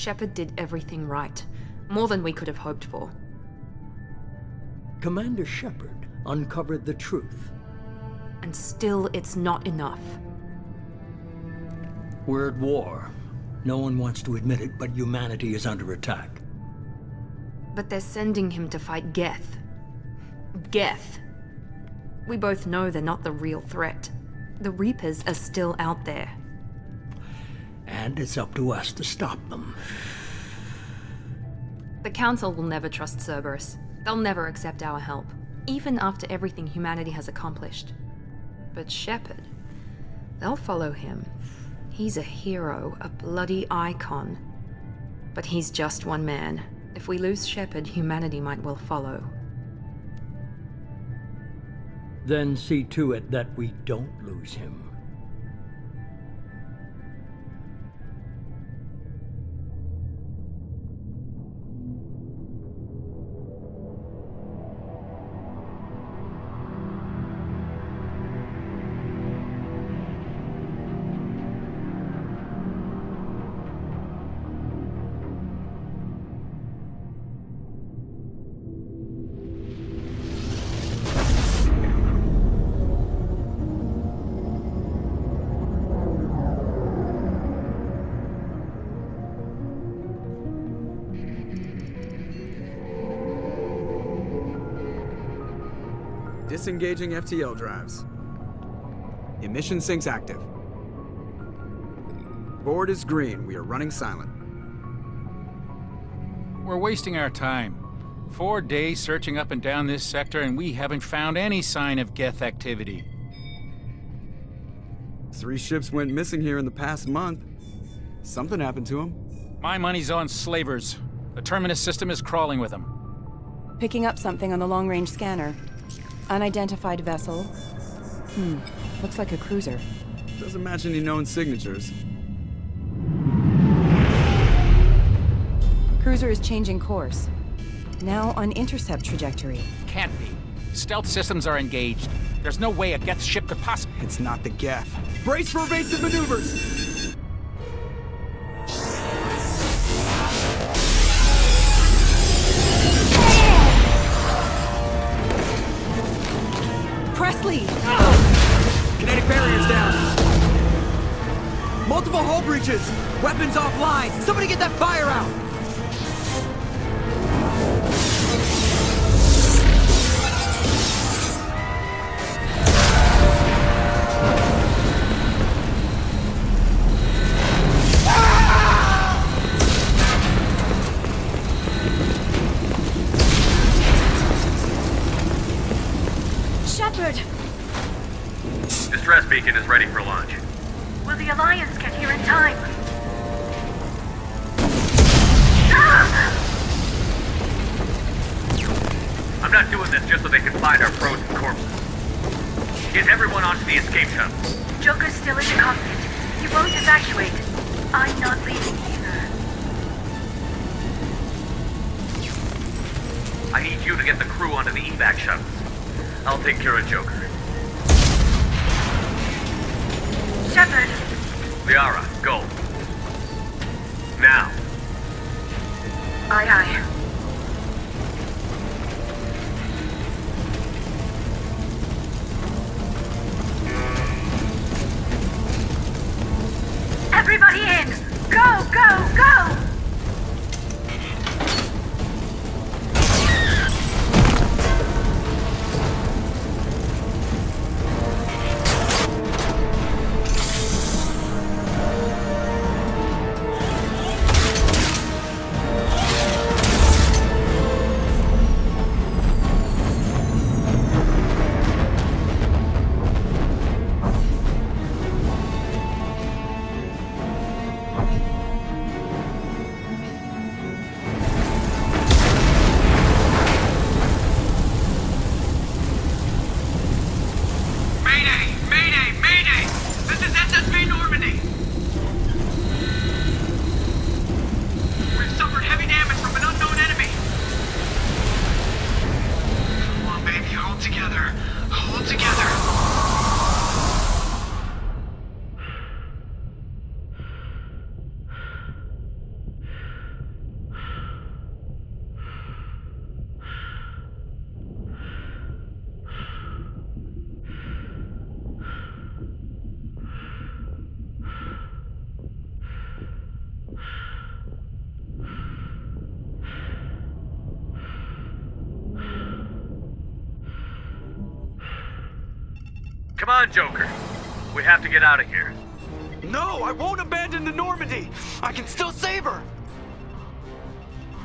Shepard did everything right. More than we could have hoped for. Commander Shepard uncovered the truth. And still, it's not enough. We're at war. No one wants to admit it, but humanity is under attack. But they're sending him to fight Geth. Geth. We both know they're not the real threat. The Reapers are still out there. And it's up to us to stop them. The Council will never trust Cerberus. They'll never accept our help, even after everything humanity has accomplished. But Shepard, they'll follow him. He's a hero, a bloody icon. But he's just one man. If we lose Shepard, humanity might well follow. Then see to it that we don't lose him. Disengaging FTL drives. Emission sinks active. Board is green. We are running silent. We're wasting our time. 4 days searching up and down this sector, and we haven't found any sign of Geth activity. 3 ships went missing here in the past month. Something happened to them. My money's on slavers. The Terminus system is crawling with them. Picking up something on the long-range scanner. Unidentified vessel. Looks like a cruiser. Doesn't match any known signatures. Cruiser is changing course. Now on intercept trajectory. Can't be. Stealth systems are engaged. There's no way a Geth ship could possibly... It's not the Geth. Brace for evasive maneuvers! Presley! Kinetic barriers down. Multiple hull breaches. Weapons offline. Somebody get that fire out. Shepard! Distress beacon is ready for launch. Will the Alliance get here in time? I'm not doing this just so they can find our frozen corpses. Get everyone onto the escape shuttle. Joker's still in the cockpit. He won't evacuate. I'm not leaving either. I need you to get the crew onto the evac shuttles. I'll take care of Joker. Shepard! Liara, go. Now. Aye, aye. Everybody in! Go, go, go! Come on, Joker. We have to get out of here. No, I won't abandon the Normandy! I can still save her!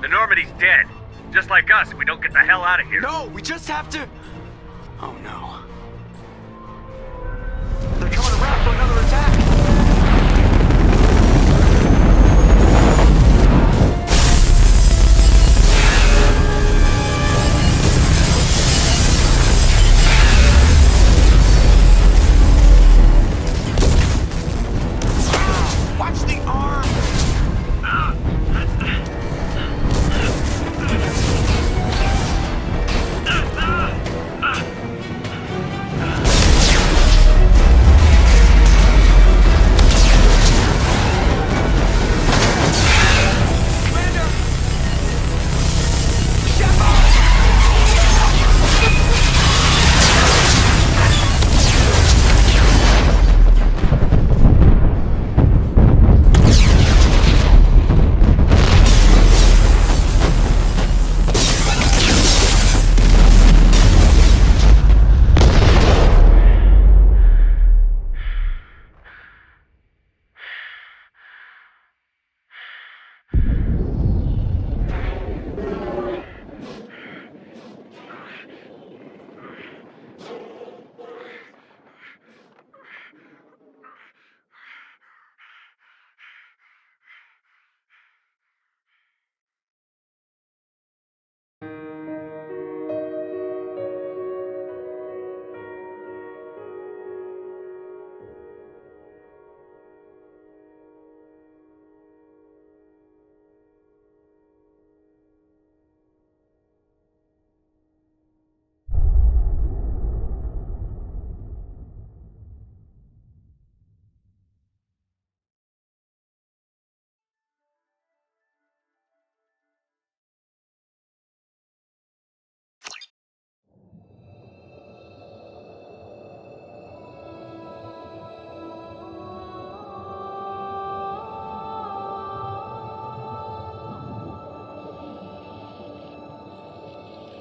The Normandy's dead. Just like us, we don't get the hell out of here. No, we just have to... Oh no. They're coming around for another attack! Watch the arm!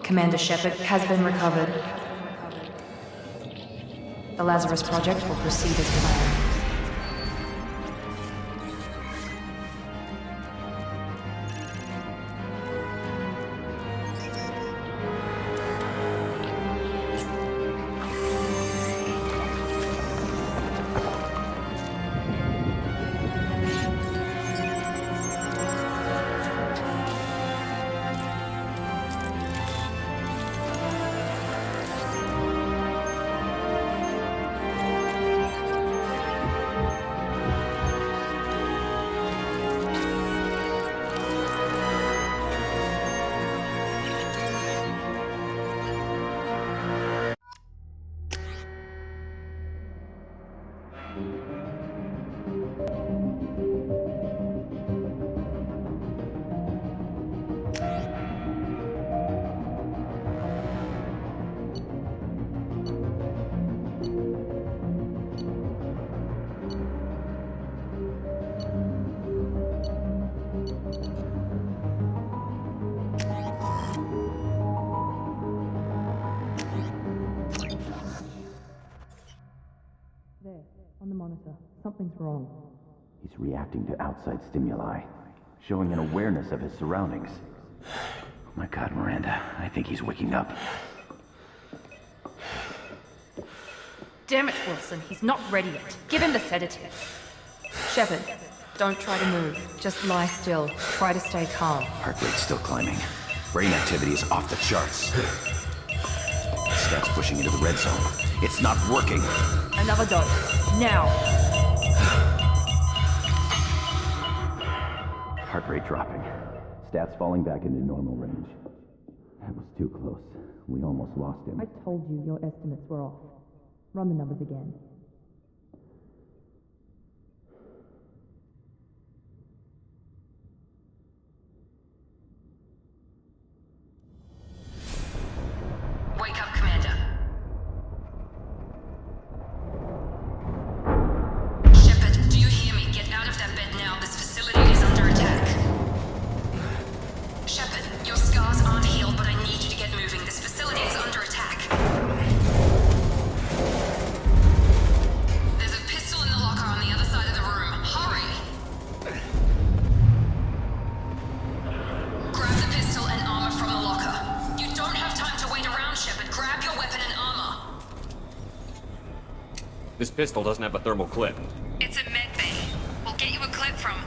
Commander Shepard has been recovered. The Lazarus Project will proceed as planned. On the monitor. Something's wrong. He's reacting to outside stimuli, showing an awareness of his surroundings. Oh my God, Miranda, I think he's waking up. Damn it, Wilson, he's not ready yet. Give him the sedative. Shepard, don't try to move. Just lie still. Try to stay calm. Heart rate's still climbing. Brain activity is off the charts. Stats pushing into the red zone. It's not working. Another dose. Now. Heart rate dropping. Stats falling back into normal range. That was too close. We almost lost him. I told you your estimates were off. Run the numbers again. Wake up, Commander. Shepard, do you hear me? Get out of that bed now. This facility is under attack. Shepard, your scars aren't healed, but I need you to get moving. This facility is under attack. This pistol doesn't have a thermal clip. It's a med bay. We'll get you a clip from...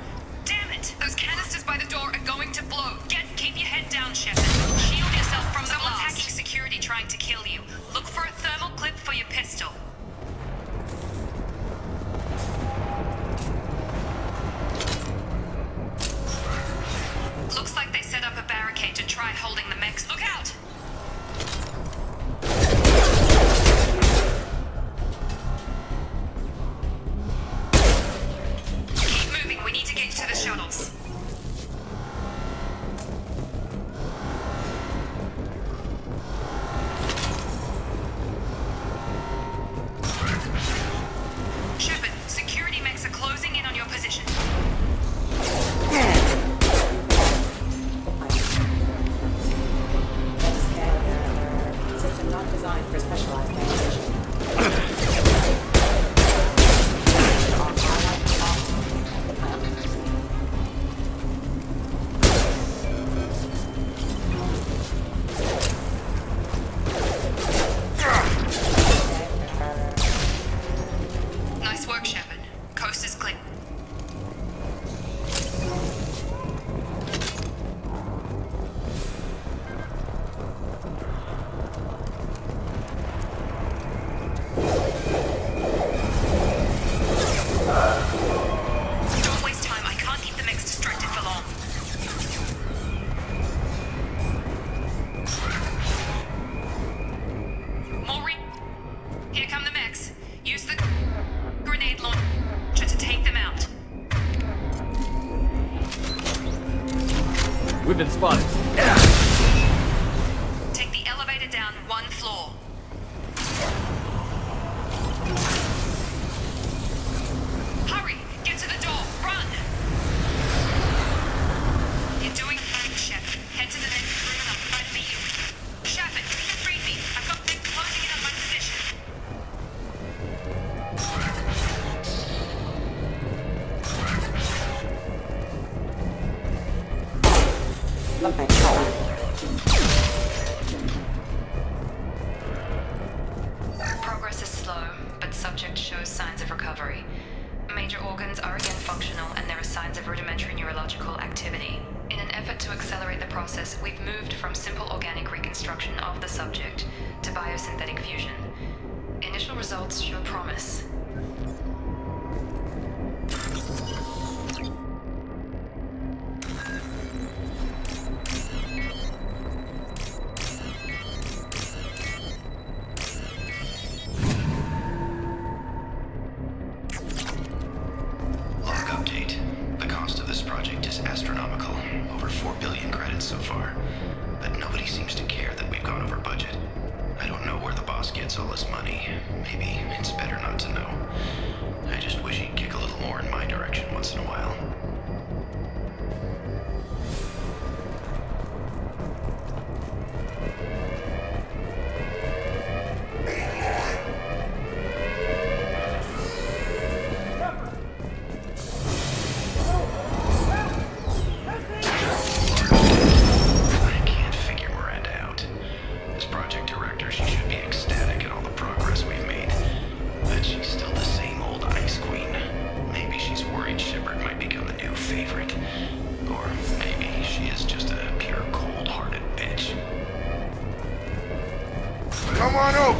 Damn it! Those canisters by the door are going to blow. Keep your head down, Shepard. Shield yourself from the blast. Someone's hacking security trying to kill you. Look for a thermal clip for your pistol. Looks like they set up a barricade to try holding the mechs. Look out! Keep moving. We need to get to the shuttles. Shepard, security mechs are closing in on your position. System not designed for specialized acquisition. Nice work, Shepard. Coast is clear. Don't waste time. I can't keep the mechs distracted for long. Here come the mechs. Use the grenade launcher to take them out. We've been spotted. Take the elevator down one floor. Hurry! Get to the door! Run! You're doing fine, Shepard. Head to the next room and I'll try to meet you. Shepard, read me. I've got them closing in on my position. Progress is slow, but subject shows signs of recovery. Major organs are again functional, and there are signs of rudimentary neurological activity. In an effort to accelerate the process, we've moved from simple organic reconstruction of the subject to biosynthetic fusion. Initial results show promise. Log update. The cost of this project is astronomical. Over 4 billion credits so far. But nobody seems to care that we've gone over budget. I don't know where the boss gets all this money. Maybe it's better not to know. I just wish he'd kick a little more in my direction once in a while. I can't figure Miranda out. As project director, she should be ecstatic at all the progress we've made. But she's still the same old ice queen. Maybe she's worried Shepard might become the new favorite. Or maybe she is just a pure cold-hearted bitch. Come on over!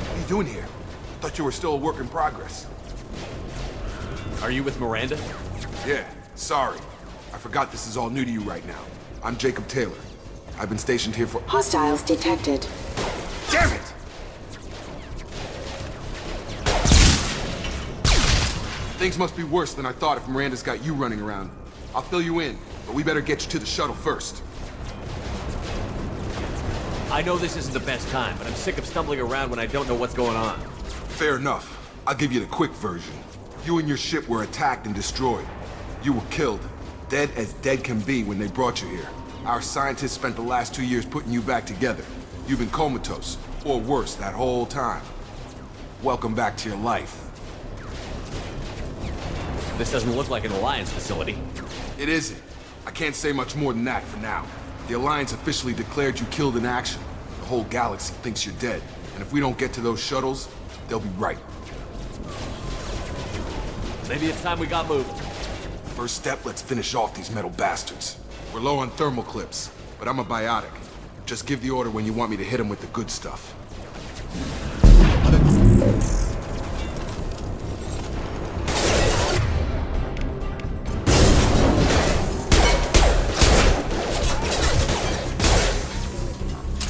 What are you doing here? Thought you were still a work in progress. Are you with Miranda? Yeah, sorry. I forgot this is all new to you right now. I'm Jacob Taylor. I've been stationed here for— Hostiles detected. Damn it! Things must be worse than I thought if Miranda's got you running around. I'll fill you in, but we better get you to the shuttle first. I know this isn't the best time, but I'm sick of stumbling around when I don't know what's going on. Fair enough. I'll give you the quick version. You and your ship were attacked and destroyed. You were killed. Dead as dead can be when they brought you here. Our scientists spent the last 2 years putting you back together. You've been comatose, or worse, that whole time. Welcome back to your life. This doesn't look like an Alliance facility. It isn't. I can't say much more than that for now. The Alliance officially declared you killed in action. The whole galaxy thinks you're dead. And if we don't get to those shuttles, they'll be right. Maybe it's time we got moving. First step, let's finish off these metal bastards. We're low on thermal clips, but I'm a biotic. Just give the order when you want me to hit them with the good stuff.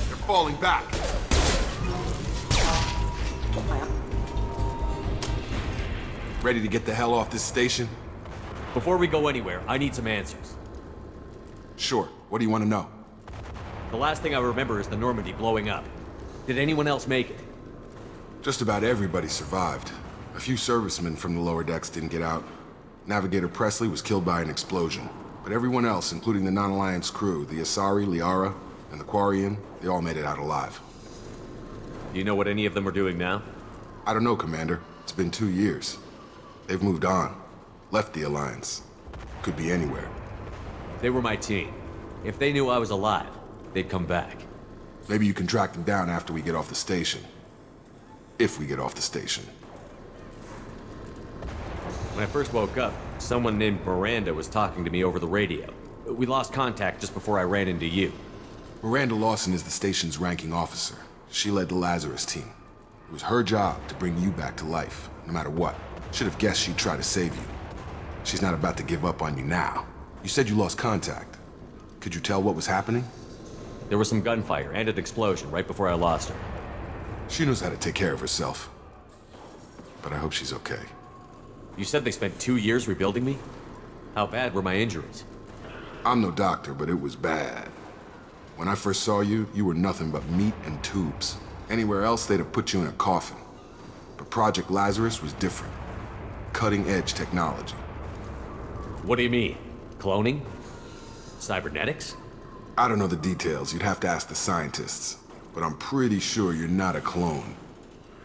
They're falling back. Ready to get the hell off this station? Before we go anywhere, I need some answers. Sure. What do you want to know? The last thing I remember is the Normandy blowing up. Did anyone else make it? Just about everybody survived. A few servicemen from the lower decks didn't get out. Navigator Presley was killed by an explosion. But everyone else, including the non-Alliance crew, the Asari, Liara, and the Quarian, they all made it out alive. Do you know what any of them are doing now? I don't know, Commander. It's been 2 years. They've moved on. Left the Alliance. Could be anywhere. They were my team. If they knew I was alive, they'd come back. Maybe you can track them down after we get off the station. If we get off the station. When I first woke up, someone named Miranda was talking to me over the radio. We lost contact just before I ran into you. Miranda Lawson is the station's ranking officer. She led the Lazarus team. It was her job to bring you back to life, no matter what. Should have guessed she'd try to save you. She's not about to give up on you now. You said you lost contact. Could you tell what was happening? There was some gunfire and an explosion right before I lost her. She knows how to take care of herself. But I hope she's okay. You said they spent 2 years rebuilding me? How bad were my injuries? I'm no doctor, but it was bad. When I first saw you, you were nothing but meat and tubes. Anywhere else, they'd have put you in a coffin. But Project Lazarus was different. Cutting-edge technology. What do you mean? Cloning? Cybernetics? I don't know the details. You'd have to ask the scientists. But I'm pretty sure you're not a clone.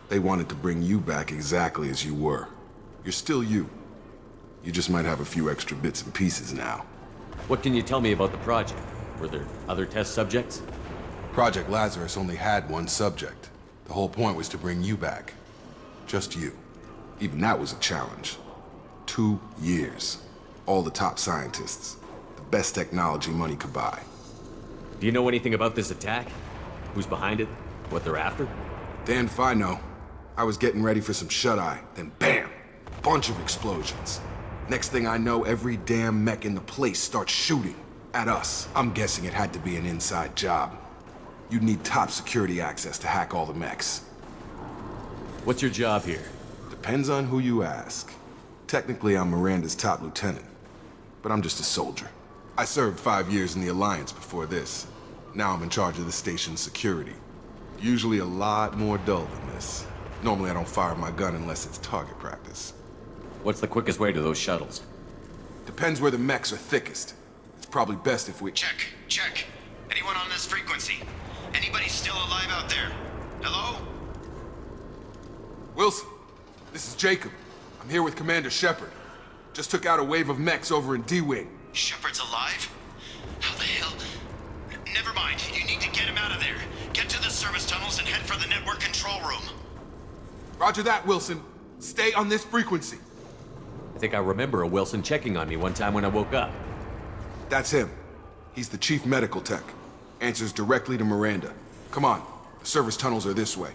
They wanted to bring you back exactly as you were. You're still you. You just might have a few extra bits and pieces now. What can you tell me about the project? Were there other test subjects? Project Lazarus only had one subject. The whole point was to bring you back. Just you. Even that was a challenge. 2 years. All the top scientists. The best technology money could buy. Do you know anything about this attack? Who's behind it? What they're after? Damned if I know. I was getting ready for some shut-eye, then bam! Bunch of explosions. Next thing I know, every damn mech in the place starts shooting at us. I'm guessing it had to be an inside job. You'd need top security access to hack all the mechs. What's your job here? Depends on who you ask. Technically, I'm Miranda's top lieutenant, but I'm just a soldier. I served 5 years in the Alliance before this. Now I'm in charge of the station's security. Usually a lot more dull than this. Normally I don't fire my gun unless it's target practice. What's the quickest way to those shuttles? Depends where the mechs are thickest. It's probably best if we... Check. Anyone on this frequency? Anybody still alive out there? Hello? Wilson, this is Jacob. I'm here with Commander Shepard. Just took out a wave of mechs over in D-Wing. Shepard's alive? How the hell? Never mind. You need to get him out of there. Get to the service tunnels and head for the network control room. Roger that, Wilson. Stay on this frequency. I think I remember a Wilson checking on me one time when I woke up. That's him. He's the chief medical tech. Answers directly to Miranda. Come on. The service tunnels are this way.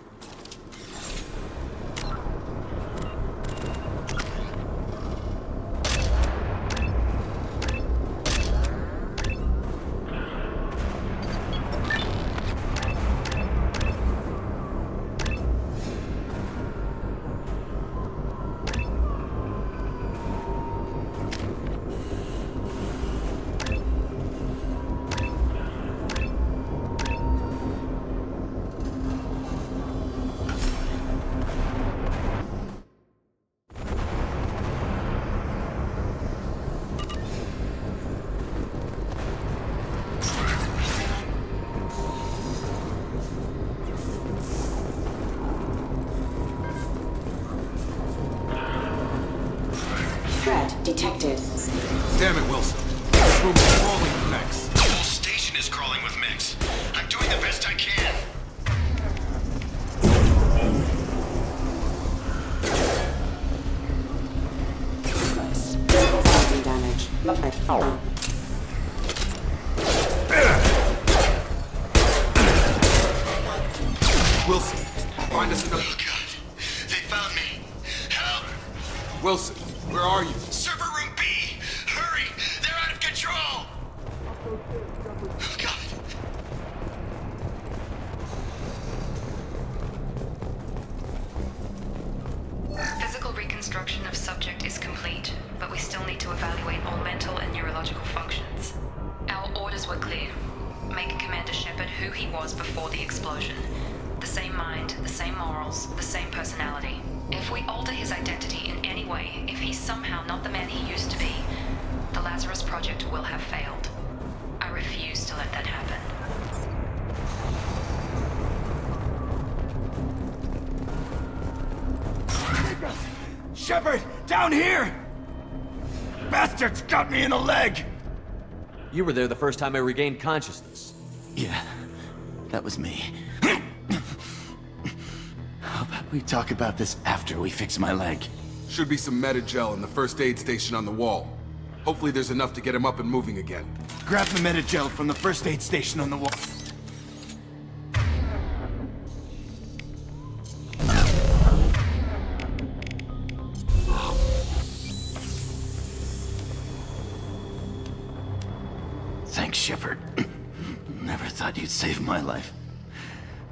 Threat detected. Damn it, Wilson. This room is crawling with mechs. The whole station is crawling with mechs. I'm doing the best I can. Damage. Wilson, find us another... Oh God, they found me. Help! Wilson, where are you? Server room B! Hurry! They're out of control! Oh God. Physical reconstruction of subject is complete, but we still need to evaluate all mental and neurological functions. Our orders were clear. Make Commander Shepard who he was before the explosion. The same mind, the same morals, the same personality. If we alter his identity in any way, if he's somehow not the man he used to be, the Lazarus Project will have failed. I refuse to let that happen. Shepard, down here! Bastards got me in the leg! You were there the first time I regained consciousness. Yeah, that was me. How about we talk about this after we fix my leg? Should be some Metagel in the first aid station on the wall. Hopefully there's enough to get him up and moving again. Grab the Metagel from the first aid station on the wall. Thanks, Shepard. Never thought you'd save my life.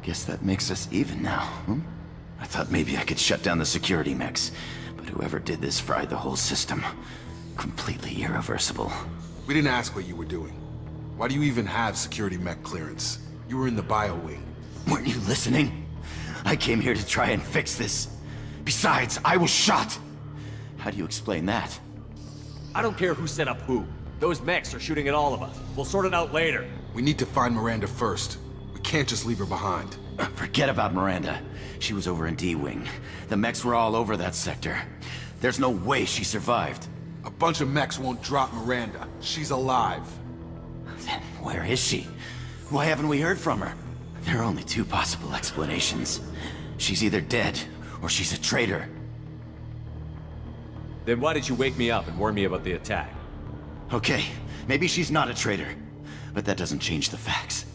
Guess that makes us even now, hmm? I thought maybe I could shut down the security mechs, but whoever did this fried the whole system. Completely irreversible. We didn't ask what you were doing. Why do you even have security mech clearance? You were in the bio wing. Weren't you listening? I came here to try and fix this. Besides, I was shot. How do you explain that? I don't care who set up who. Those mechs are shooting at all of us. We'll sort it out later. We need to find Miranda first. We can't just leave her behind. Forget about Miranda. She was over in D-Wing. The mechs were all over that sector. There's no way she survived. A bunch of mechs won't drop Miranda. She's alive. Then where is she? Why haven't we heard from her? There are only two possible explanations. She's either dead, or she's a traitor. Then why did you wake me up and warn me about the attack? Okay, maybe she's not a traitor. But that doesn't change the facts.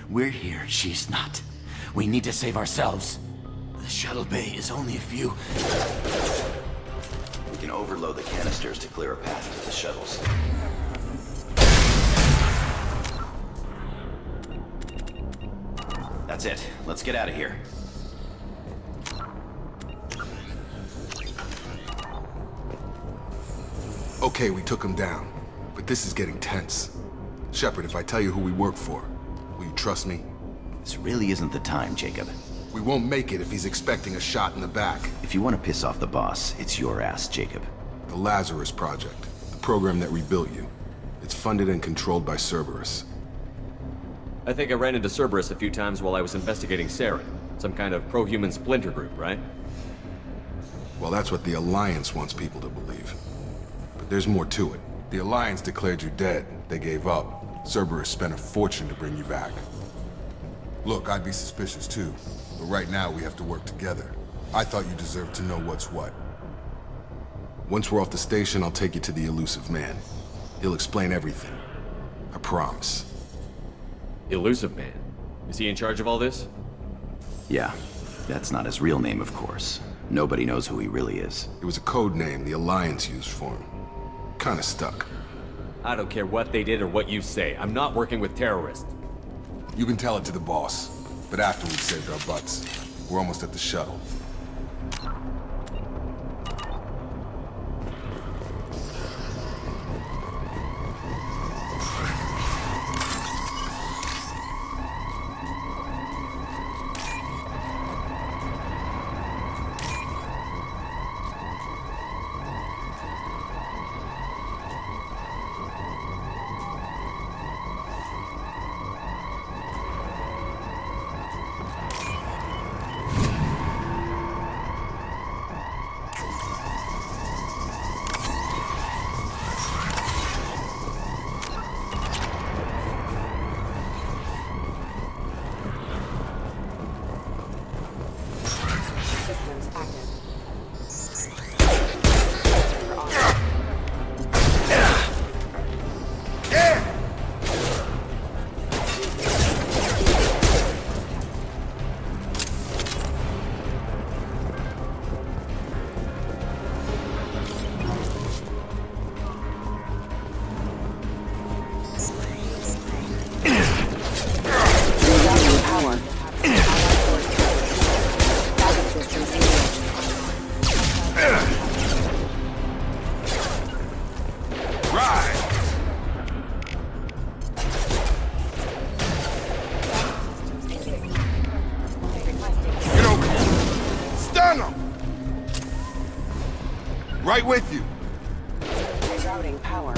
We're here, she's not. We need to save ourselves. The shuttle bay is only a few... We can overload the canisters to clear a path to the shuttles. That's it. Let's get out of here. Okay, we took him down. But this is getting tense. Shepard, if I tell you who we work for, will you trust me? This really isn't the time, Jacob. We won't make it if he's expecting a shot in the back. If you want to piss off the boss, it's your ass, Jacob. The Lazarus Project, the program that rebuilt you. It's funded and controlled by Cerberus. I think I ran into Cerberus a few times while I was investigating Saren. Some kind of pro-human splinter group, right? Well, that's what the Alliance wants people to believe. But there's more to it. The Alliance declared you dead. They gave up. Cerberus spent a fortune to bring you back. Look, I'd be suspicious too. But right now, we have to work together. I thought you deserved to know what's what. Once we're off the station, I'll take you to the elusive man. He'll explain everything. I promise. Elusive Man? Is he in charge of all this? Yeah. That's not his real name, of course. Nobody knows who he really is. It was a code name the Alliance used for him. Kinda stuck. I don't care what they did or what you say. I'm not working with terrorists. You can tell it to the boss. But after we've saved our butts. We're almost at the shuttle. Right with you. Routing power.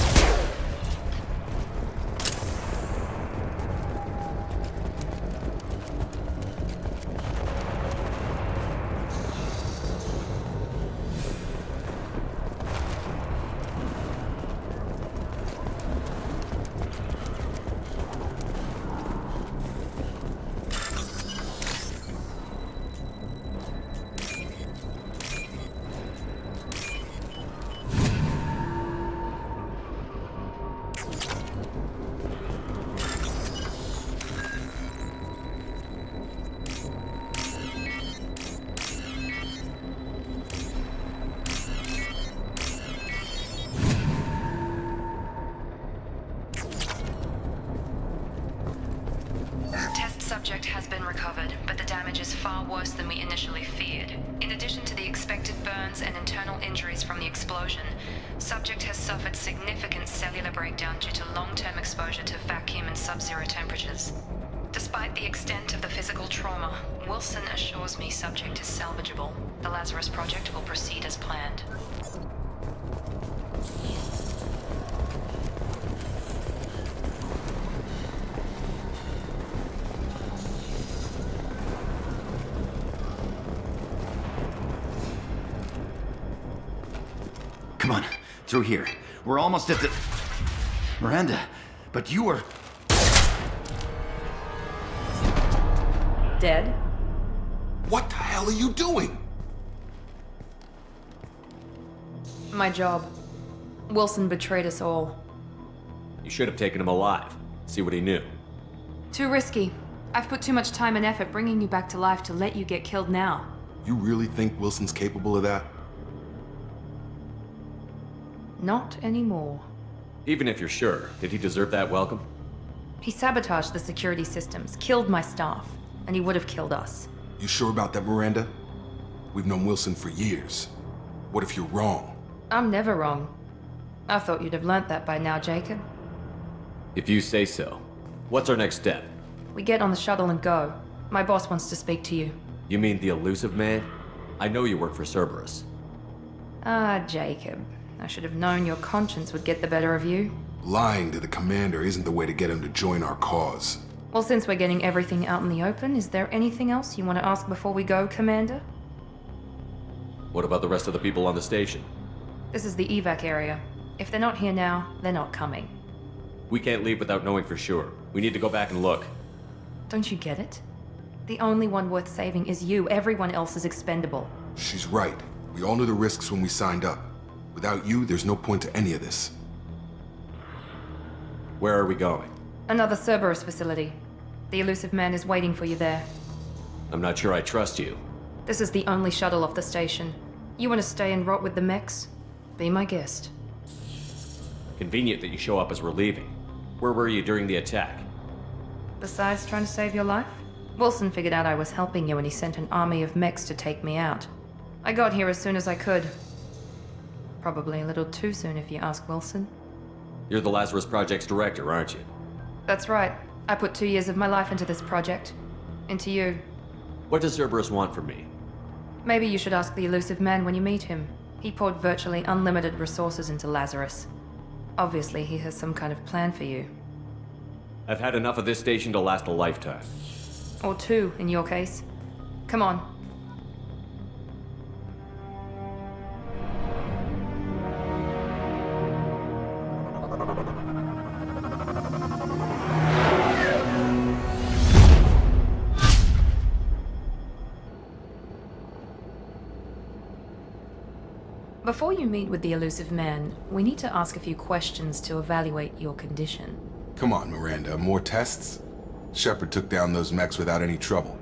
Subject has been recovered, but the damage is far worse than we initially feared. In addition to the expected burns and internal injuries from the explosion, subject has suffered significant cellular breakdown due to long-term exposure to vacuum and sub-zero temperatures. Despite the extent of the physical trauma, Wilson assures me subject is salvageable. The Lazarus Project will proceed as planned. Come on, through here. We're almost at the... Miranda, but you were... Dead? What the hell are you doing? My job. Wilson betrayed us all. You should have taken him alive. See what he knew. Too risky. I've put too much time and effort bringing you back to life to let you get killed now. You really think Wilson's capable of that? Not anymore. Even if you're sure, did he deserve that welcome? He sabotaged the security systems, killed my staff, and he would have killed us. You sure about that, Miranda? We've known Wilson for years. What if you're wrong? I'm never wrong. I thought you'd have learnt that by now, Jacob. If you say so. What's our next step? We get on the shuttle and go. My boss wants to speak to you. You mean the elusive man? I know you work for Cerberus. Ah, Jacob. I should have known your conscience would get the better of you. Lying to the commander isn't the way to get him to join our cause. Well, since we're getting everything out in the open, is there anything else you want to ask before we go, Commander? What about the rest of the people on the station? This is the evac area. If they're not here now, they're not coming. We can't leave without knowing for sure. We need to go back and look. Don't you get it? The only one worth saving is you. Everyone else is expendable. She's right. We all knew the risks when we signed up. Without you, there's no point to any of this. Where are we going? Another Cerberus facility. The elusive man is waiting for you there. I'm not sure I trust you. This is the only shuttle off the station. You want to stay and rot with the mechs? Be my guest. Convenient that you show up as we're leaving. Where were you during the attack? Besides trying to save your life, Wilson figured out I was helping you and he sent an army of mechs to take me out. I got here as soon as I could. Probably a little too soon if you ask Wilson. You're the Lazarus Project's director, aren't you? That's right. I put 2 years of my life into this project. Into you. What does Cerberus want from me? Maybe you should ask the elusive man when you meet him. He poured virtually unlimited resources into Lazarus. Obviously, he has some kind of plan for you. I've had enough of this station to last a lifetime. Or 2, in your case. Come on. Before you meet with the elusive man, we need to ask a few questions to evaluate your condition. Come on, Miranda, more tests? Shepard took down those mechs without any trouble.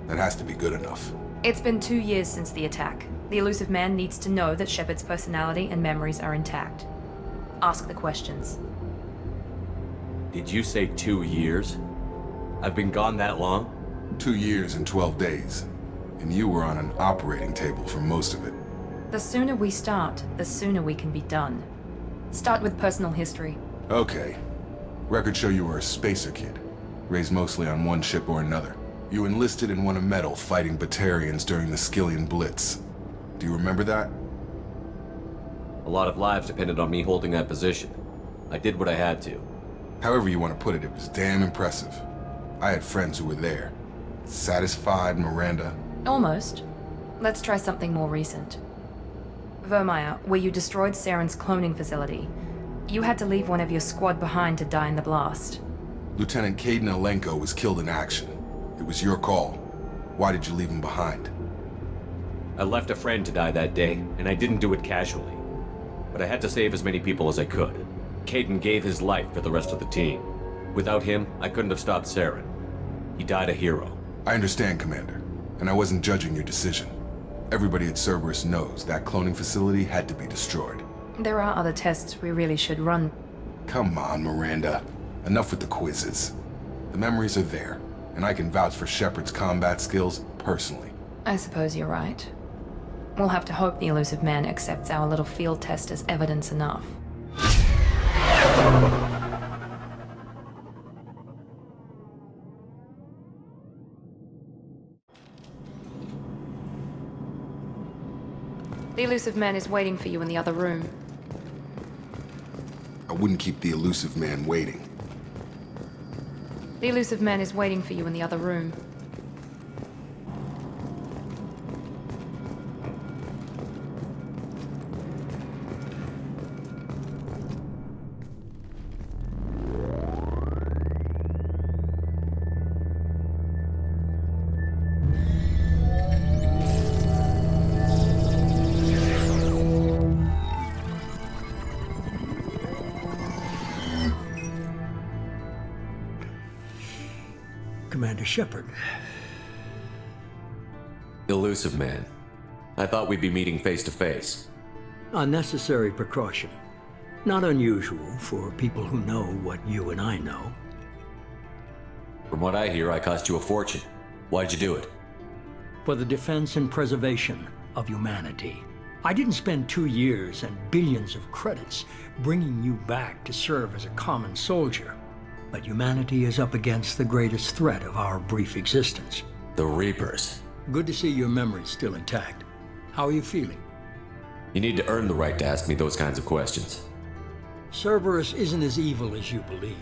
That has to be good enough. It's been 2 years since the attack. The elusive man needs to know that Shepard's personality and memories are intact. Ask the questions. Did you say 2 years? I've been gone that long? 2 years and 12 days. And you were on an operating table for most of it. The sooner we start, the sooner we can be done. Start with personal history. Okay. Records show you were a spacer kid, raised mostly on one ship or another. You enlisted and won a medal fighting Batarians during the Skillian Blitz. Do you remember that? A lot of lives depended on me holding that position. I did what I had to. However you want to put it, it was damn impressive. I had friends who were there. Satisfied, Miranda? Almost. Let's try something more recent. Vermeer, where you destroyed Saren's cloning facility, you had to leave one of your squad behind to die in the blast. Lieutenant Caden Alenko was killed in action. It was your call. Why did you leave him behind? I left a friend to die that day, and I didn't do it casually. But I had to save as many people as I could. Caden gave his life for the rest of the team. Without him, I couldn't have stopped Saren. He died a hero. I understand, Commander, and I wasn't judging your decision. Everybody at Cerberus knows that cloning facility had to be destroyed. There are other tests we really should run. Come on, Miranda. Enough with the quizzes. The memories are there, and I can vouch for Shepard's combat skills personally. I suppose you're right. We'll have to hope the elusive man accepts our little field test as evidence enough. The elusive man is waiting for you in the other room. I wouldn't keep the elusive man waiting. The elusive man is waiting for you in the other room. Commander Shepard. Elusive man. I thought we'd be meeting face to face. Unnecessary precaution. Not unusual for people who know what you and I know. From what I hear, I cost you a fortune. Why'd you do it? For the defense and preservation of humanity. I didn't spend 2 years and billions of credits bringing you back to serve as a common soldier. But humanity is up against the greatest threat of our brief existence. The Reapers. Good to see your memory's still intact. How are you feeling? You need to earn the right to ask me those kinds of questions. Cerberus isn't as evil as you believe.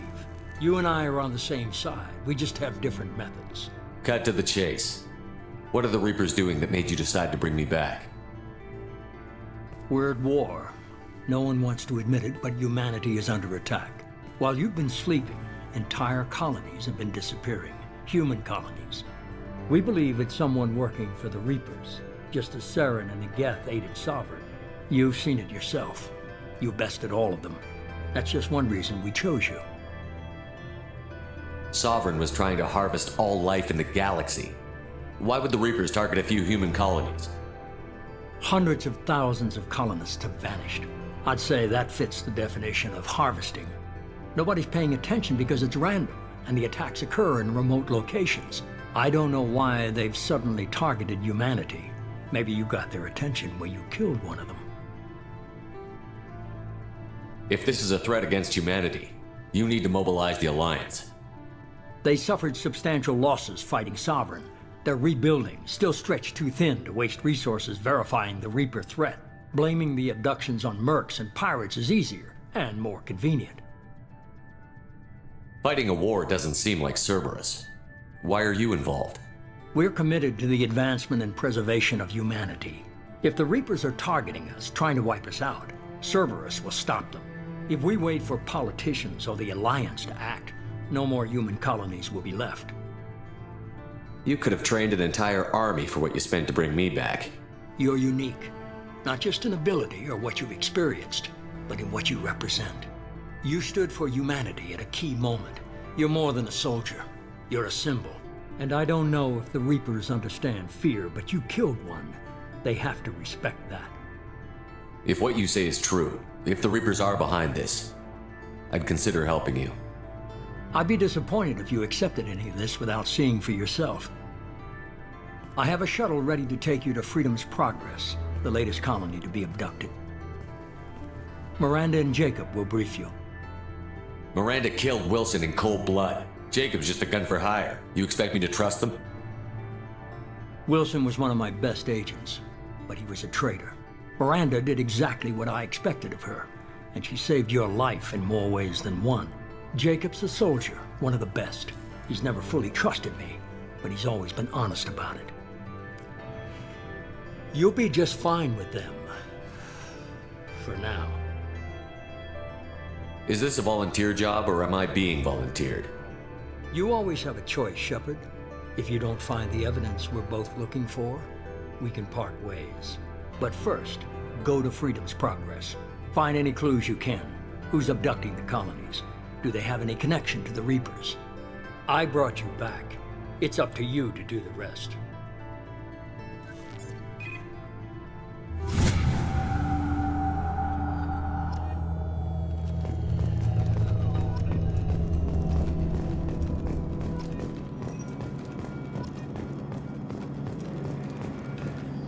You and I are on the same side. We just have different methods. Cut to the chase. What are the Reapers doing that made you decide to bring me back? We're at war. No one wants to admit it, but humanity is under attack. While you've been sleeping, entire colonies have been disappearing. Human colonies. We believe it's someone working for the Reapers, just as Saren and the Geth aided Sovereign. You've seen it yourself. You bested all of them. That's just one reason we chose you. Sovereign was trying to harvest all life in the galaxy. Why would the Reapers target a few human colonies? Hundreds of thousands of colonists have vanished. I'd say that fits the definition of harvesting. Nobody's paying attention because it's random, and the attacks occur in remote locations. I don't know why they've suddenly targeted humanity. Maybe you got their attention when you killed one of them. If this is a threat against humanity, you need to mobilize the Alliance. They suffered substantial losses fighting Sovereign. They're rebuilding, still stretched too thin to waste resources verifying the Reaper threat. Blaming the abductions on mercs and pirates is easier and more convenient. Fighting a war doesn't seem like Cerberus. Why are you involved? We're committed to the advancement and preservation of humanity. If the Reapers are targeting us, trying to wipe us out, Cerberus will stop them. If we wait for politicians or the Alliance to act, no more human colonies will be left. You could have trained an entire army for what you spent to bring me back. You're unique. Not just in ability or what you've experienced, but in what you represent. You stood for humanity at a key moment. You're more than a soldier. You're a symbol. And I don't know if the Reapers understand fear, but you killed one. They have to respect that. If what you say is true, if the Reapers are behind this, I'd consider helping you. I'd be disappointed if you accepted any of this without seeing for yourself. I have a shuttle ready to take you to Freedom's Progress, the latest colony to be abducted. Miranda and Jacob will brief you. Miranda killed Wilson in cold blood. Jacob's just a gun for hire. You expect me to trust them? Wilson was one of my best agents, but he was a traitor. Miranda did exactly what I expected of her, and she saved your life in more ways than one. Jacob's a soldier, one of the best. He's never fully trusted me, but he's always been honest about it. You'll be just fine with them. For now. Is this a volunteer job, or am I being volunteered? You always have a choice, Shepard. If you don't find the evidence we're both looking for, we can part ways. But first, go to Freedom's Progress. Find any clues you can. Who's abducting the colonies? Do they have any connection to the Reapers? I brought you back. It's up to you to do the rest.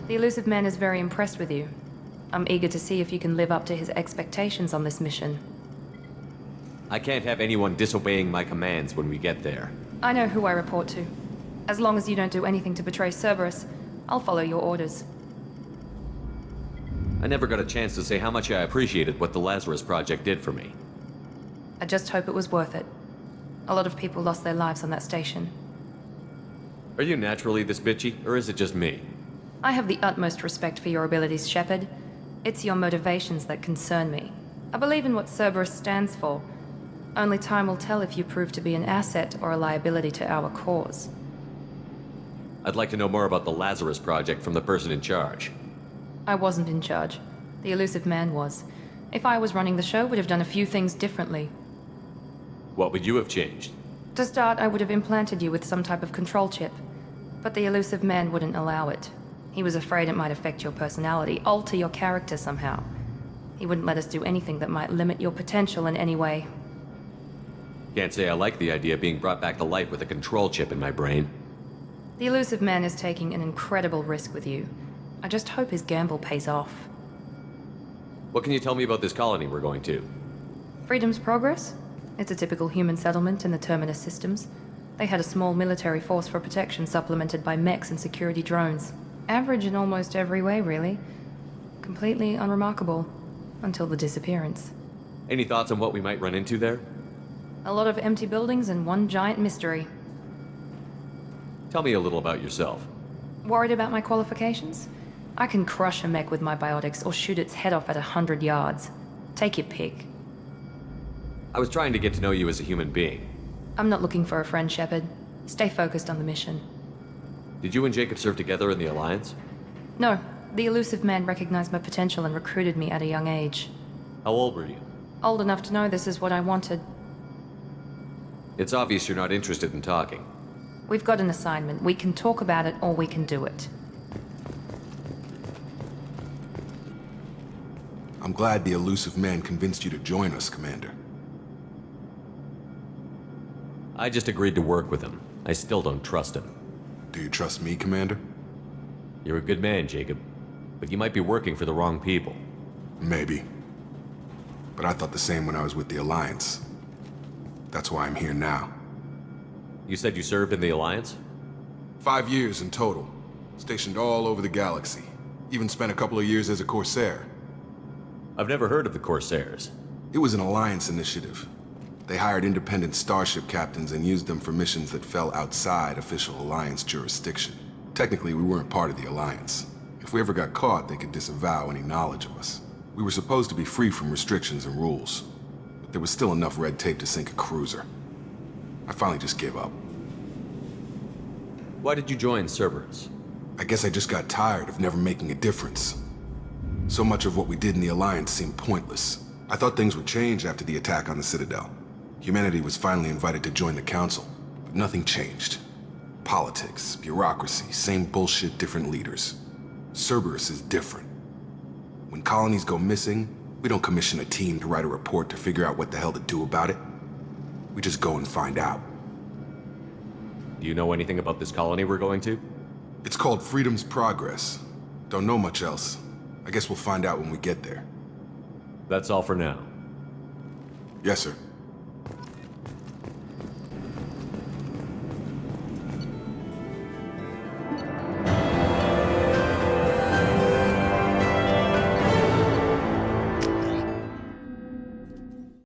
The elusive man is very impressed with you. I'm eager to see if you can live up to his expectations on this mission. I can't have anyone disobeying my commands when we get there. I know who I report to. As long as you don't do anything to betray Cerberus, I'll follow your orders. I never got a chance to say how much I appreciated what the Lazarus Project did for me. I just hope it was worth it. A lot of people lost their lives on that station. Are you naturally this bitchy, or is it just me? I have the utmost respect for your abilities, Shepard. It's your motivations that concern me. I believe in what Cerberus stands for. Only time will tell if you prove to be an asset or a liability to our cause. I'd like to know more about the Lazarus Project from the person in charge. I wasn't in charge. The elusive man was. If I was running the show, would have done a few things differently. What would you have changed? To start, I would have implanted you with some type of control chip. But the elusive man wouldn't allow it. He was afraid it might affect your personality, alter your character somehow. He wouldn't let us do anything that might limit your potential in any way. Can't say I like the idea of being brought back to life with a control chip in my brain. The elusive man is taking an incredible risk with you. I just hope his gamble pays off. What can you tell me about this colony we're going to? Freedom's Progress? It's a typical human settlement in the Terminus systems. They had a small military force for protection supplemented by mechs and security drones. Average in almost every way, really. Completely unremarkable. Until the disappearance. Any thoughts on what we might run into there? A lot of empty buildings and one giant mystery. Tell me a little about yourself. Worried about my qualifications? I can crush a mech with my biotics or shoot its head off at 100 yards. Take your pick. I was trying to get to know you as a human being. I'm not looking for a friend, Shepard. Stay focused on the mission. Did you and Jacob serve together in the Alliance? No. The elusive man recognized my potential and recruited me at a young age. How old were you? Old enough to know this is what I wanted. It's obvious you're not interested in talking. We've got an assignment. We can talk about it or we can do it. I'm glad the elusive man convinced you to join us, Commander. I just agreed to work with him. I still don't trust him. Do you trust me, Commander? You're a good man, Jacob. But you might be working for the wrong people. Maybe. But I thought the same when I was with the Alliance. That's why I'm here now. You said you served in the Alliance? 5 years in total. Stationed all over the galaxy. Even spent a couple of years as a Corsair. I've never heard of the Corsairs. It was an Alliance initiative. They hired independent starship captains and used them for missions that fell outside official Alliance jurisdiction. Technically, we weren't part of the Alliance. If we ever got caught, they could disavow any knowledge of us. We were supposed to be free from restrictions and rules. But there was still enough red tape to sink a cruiser. I finally just gave up. Why did you join Cerberus? I guess I just got tired of never making a difference. So much of what we did in the Alliance seemed pointless. I thought things would change after the attack on the Citadel. Humanity was finally invited to join the Council, but nothing changed. Politics, bureaucracy, same bullshit, different leaders. Cerberus is different. When colonies go missing, we don't commission a team to write a report to figure out what the hell to do about it. We just go and find out. Do you know anything about this colony we're going to? It's called Freedom's Progress. Don't know much else. I guess we'll find out when we get there. That's all for now. Yes, sir.